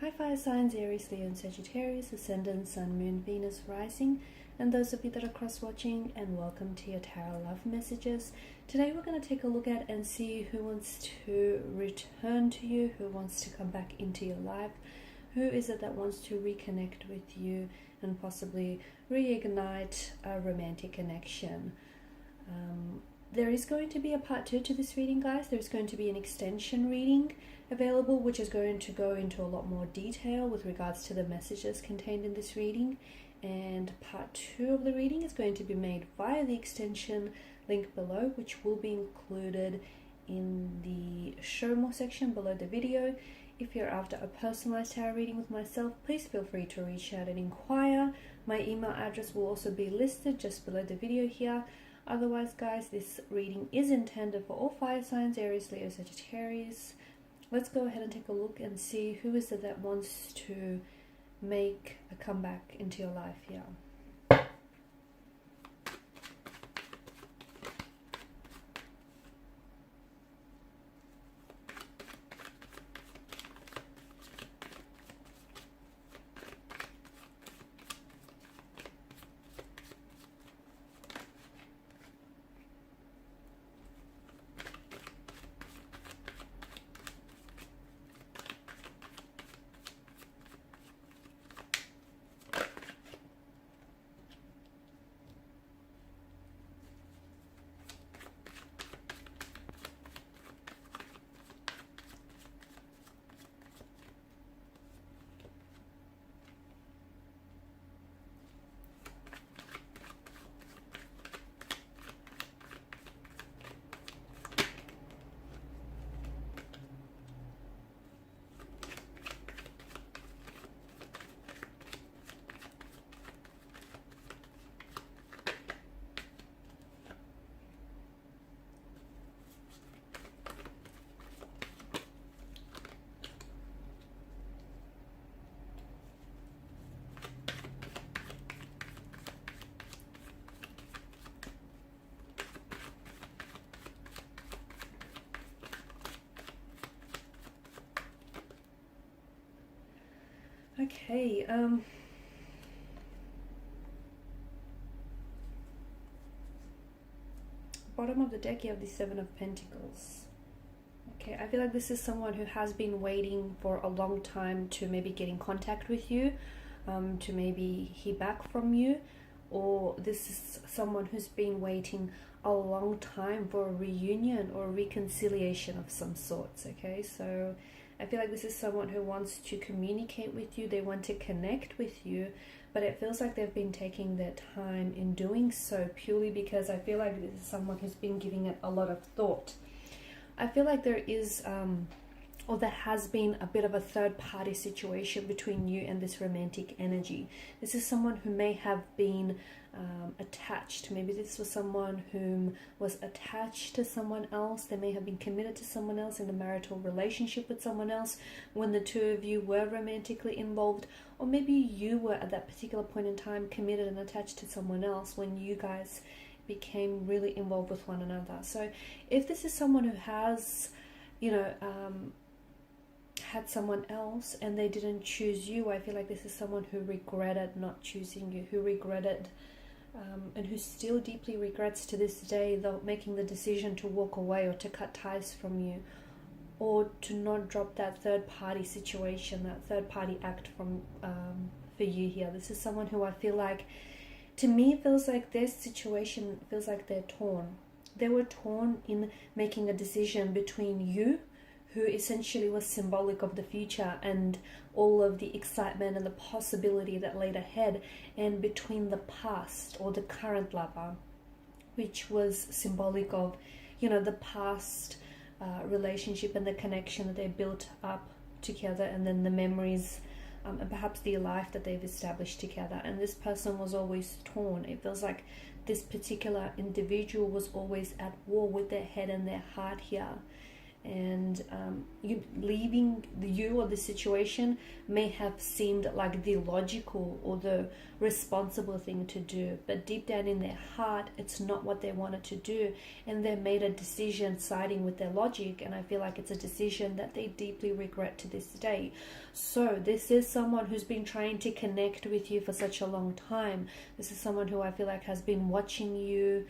Hi fire signs, Aries, Leo and Sagittarius, Ascendant, Sun, Moon, Venus, Rising, and those of you that are cross-watching, and welcome to your Tarot Love Messages. Today we're going to take a look at and see who wants to return to you, who wants to come back into your life, who is it that wants to reconnect with you and possibly reignite a romantic connection. There is going to be a part 2 to this reading, guys. There's going to be an extension reading available, which is going to go into a lot more detail with regards to the messages contained in this reading. And part 2 of the reading is going to be made via the extension link below, which will be included in the show more section below the video. If you're after a personalized tarot reading with myself, please feel free to reach out and inquire. My email address will also be listed just below the video here. Otherwise, guys, this reading is intended for all fire signs, Aries, Leo, Sagittarius. Let's go ahead and take a look and see who is it that wants to make a comeback into your life here. Okay, bottom of the deck you have the Seven of Pentacles. Okay, I feel like this is someone who has been waiting for a long time to maybe get in contact with you, to maybe hear back from you, or this is someone who's been waiting a long time for a reunion or a reconciliation of some sorts. Okay, so I feel like this is someone who wants to communicate with you, they want to connect with you, but it feels like they've been taking their time in doing so purely because I feel like this is someone who's been giving it a lot of thought. I feel like there is, or there has been a bit of a third party situation between you and this romantic energy. This is someone who may have been attached. Maybe this was someone who was attached to someone else. They may have been committed to someone else in a marital relationship with someone else when the two of you were romantically involved, or maybe you were at that particular point in time committed and attached to someone else when you guys became really involved with one another. So if this is someone who has, had someone else and they didn't choose you, I feel like this is someone who regretted not choosing you, who regretted and who still deeply regrets to this day making the decision to walk away or to cut ties from you, or to not drop that third party situation, that third party act from for you here. This is someone who I feel like, to me, feels like their situation feels like they're torn. They were torn in making a decision between you, who essentially was symbolic of the future and all of the excitement and the possibility that laid ahead, and between the past or the current lover, which was symbolic of, the past relationship and the connection that they built up together, and then the memories and perhaps the life that they've established together. And this person was always torn. It feels like this particular individual was always at war with their head and their heart here. and you leaving you or the situation may have seemed like the logical or the responsible thing to do, but deep down in their heart it's not what they wanted to do, and they made a decision siding with their logic, and I feel like it's a decision that they deeply regret to this day. So this is someone who's been trying to connect with you for such a long time. This is someone who I feel like has been watching you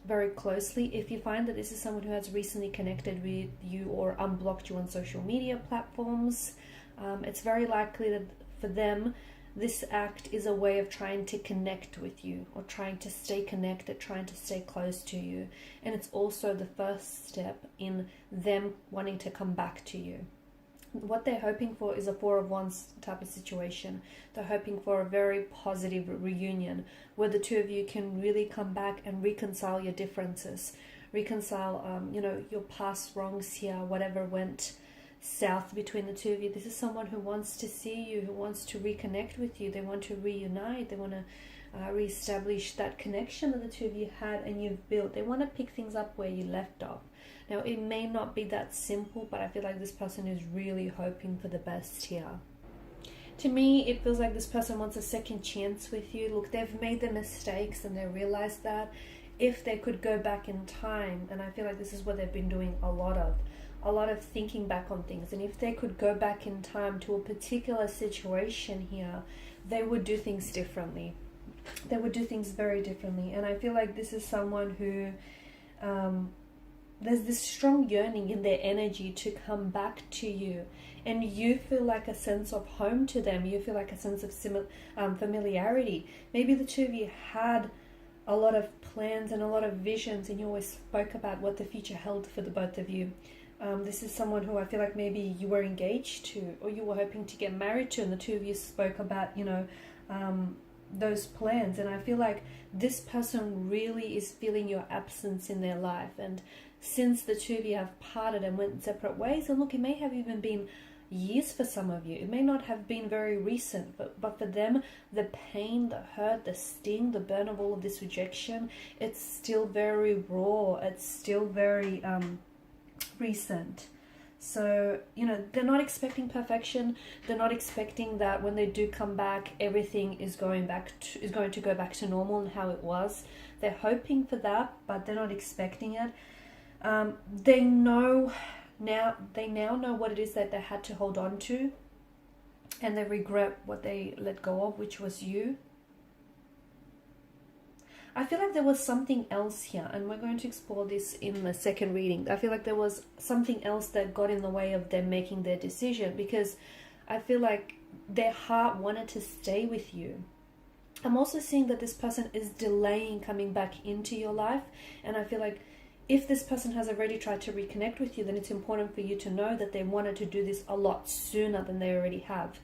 very closely. If you find that this is someone who has recently connected with you or unblocked you on social media platforms, it's very likely that for them this act is a way of trying to connect with you or trying to stay connected, trying to stay close to you. And it's also the first step in them wanting to come back to you. What they're hoping for is a Four of Wands type of situation. They're hoping for a very positive reunion where the two of you can really come back and reconcile your differences, reconcile your past wrongs here, whatever went south between the two of you. This is someone who wants to see you, who wants to reconnect with you. They want to reunite. They want to reestablish that connection that the two of you had and you've built. They want to pick things up where you left off. Now, it may not be that simple, but I feel like this person is really hoping for the best here. To me, it feels like this person wants a second chance with you. Look, they've made the mistakes and they realize that if they could go back in time, and I feel like this is what they've been doing a lot of thinking back on things, and if they could go back in time to a particular situation here, they would do things differently. They would do things very differently. And I feel like this is someone who there's this strong yearning in their energy to come back to you, and you feel like a sense of home to them. You feel like a sense of familiarity. Maybe the two of you had a lot of plans and a lot of visions, and you always spoke about what the future held for the both of you. This is someone who I feel like maybe you were engaged to or you were hoping to get married to, and the two of you spoke about those plans. And I feel like this person really is feeling your absence in their life, and since the two of you have parted and went separate ways, and look, it may have even been years for some of you, it may not have been very recent, but for them, the pain, the hurt, the sting, the burn of all of this rejection, it's still very raw, it's still very recent. So, they're not expecting perfection. They're not expecting that when they do come back, everything is going to go back to normal and how it was. They're hoping for that, but they're not expecting it. They now know what it is that they had to hold on to, and they regret what they let go of, which was you. I feel like there was something else here, and we're going to explore this in the second reading. I feel like there was something else that got in the way of them making their decision, because I feel like their heart wanted to stay with you. I'm also seeing that this person is delaying coming back into your life, and I feel like if this person has already tried to reconnect with you, then it's important for you to know that they wanted to do this a lot sooner than they already have.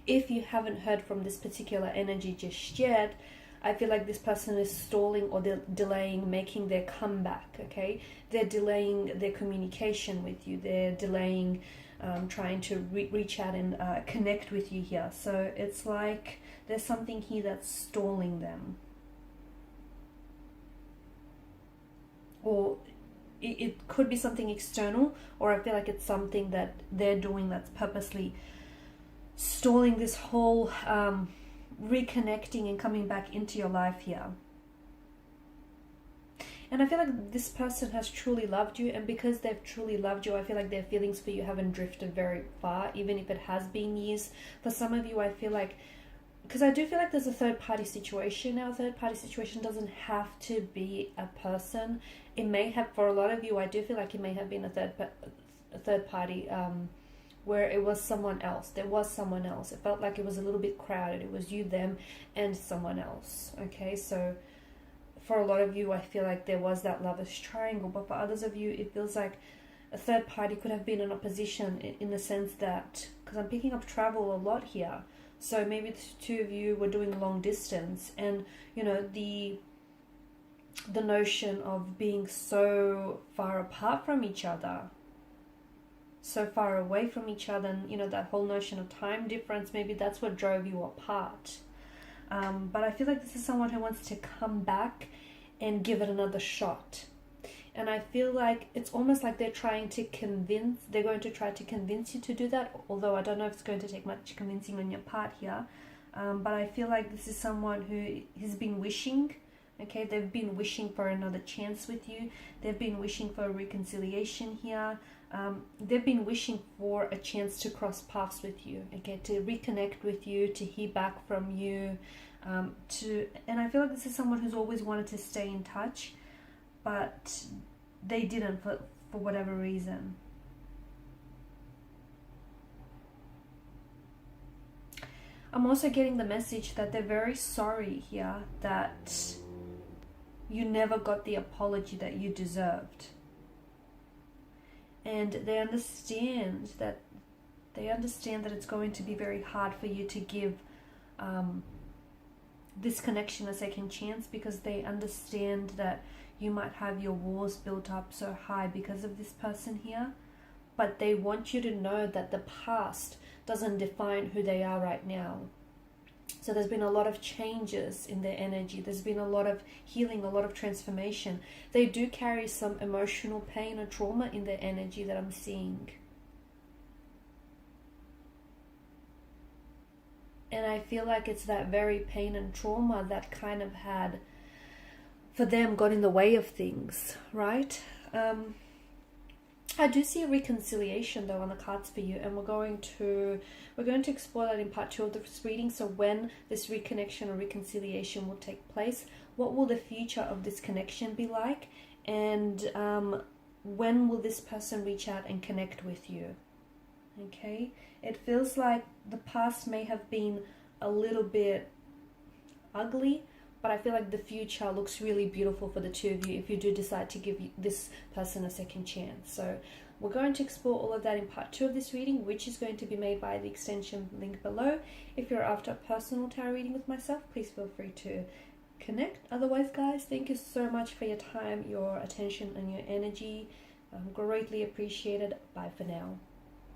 If you haven't heard from this particular energy just yet, I feel like this person is stalling or delaying making their comeback, okay? They're delaying their communication with you. They're delaying trying to reach out and connect with you here. So it's like there's something here that's stalling them. Or it could be something external, or I feel like it's something that they're doing that's purposely stalling this whole reconnecting and coming back into your life here. And I feel like this person has truly loved you, and because they've truly loved you, I feel like their feelings for you haven't drifted very far, even if it has been years. For some of you, I feel like, because I do feel like there's a third party situation now. A third party situation doesn't have to be a person. It may have, for a lot of you, I do feel like it may have been a third party where it was someone else. There was someone else. It felt like it was a little bit crowded. It was you, them, and someone else. Okay, so for a lot of you, I feel like there was that lover's triangle. But for others of you, it feels like a third party could have been in opposition in the sense that, because I'm picking up travel a lot here. So maybe the two of you were doing long distance, and the notion of being so far apart from each other, so far away from each other, and that whole notion of time difference, maybe that's what drove you apart. But I feel like this is someone who wants to come back and give it another shot. And I feel like it's almost like they're going to try to convince you to do that, although I don't know if it's going to take much convincing on your part here. But I feel like this is someone who has been wishing, okay, they've been wishing for another chance with you. They've been wishing for a reconciliation here. They've been wishing for a chance to cross paths with you, okay, to reconnect with you, to hear back from you, and I feel like this is someone who's always wanted to stay in touch, but they didn't for whatever reason. I'm also getting the message that they're very sorry here that you never got the apology that you deserved. And they understand that it's going to be very hard for you to give this connection a second chance, because they understand that you might have your walls built up so high because of this person here. But they want you to know that the past doesn't define who they are right now. So there's been a lot of changes in their energy. There's been a lot of healing, a lot of transformation. They do carry some emotional pain or trauma in their energy that I'm seeing. And I feel like it's that very pain and trauma that kind of had, for them, got in the way of things, right? I do see a reconciliation though on the cards for you, and we're going to explore that in part 2 of this reading. So when this reconnection or reconciliation will take place, what will the future of this connection be like, and when will this person reach out and connect with you? Okay, it feels like the past may have been a little bit ugly, but I feel like the future looks really beautiful for the two of you if you do decide to give this person a second chance. So we're going to explore all of that in part 2 of this reading, which is going to be made by the extension link below. If you're after a personal tarot reading with myself, please feel free to connect. Otherwise, guys, thank you so much for your time, your attention, and your energy. Greatly appreciated. Bye for now.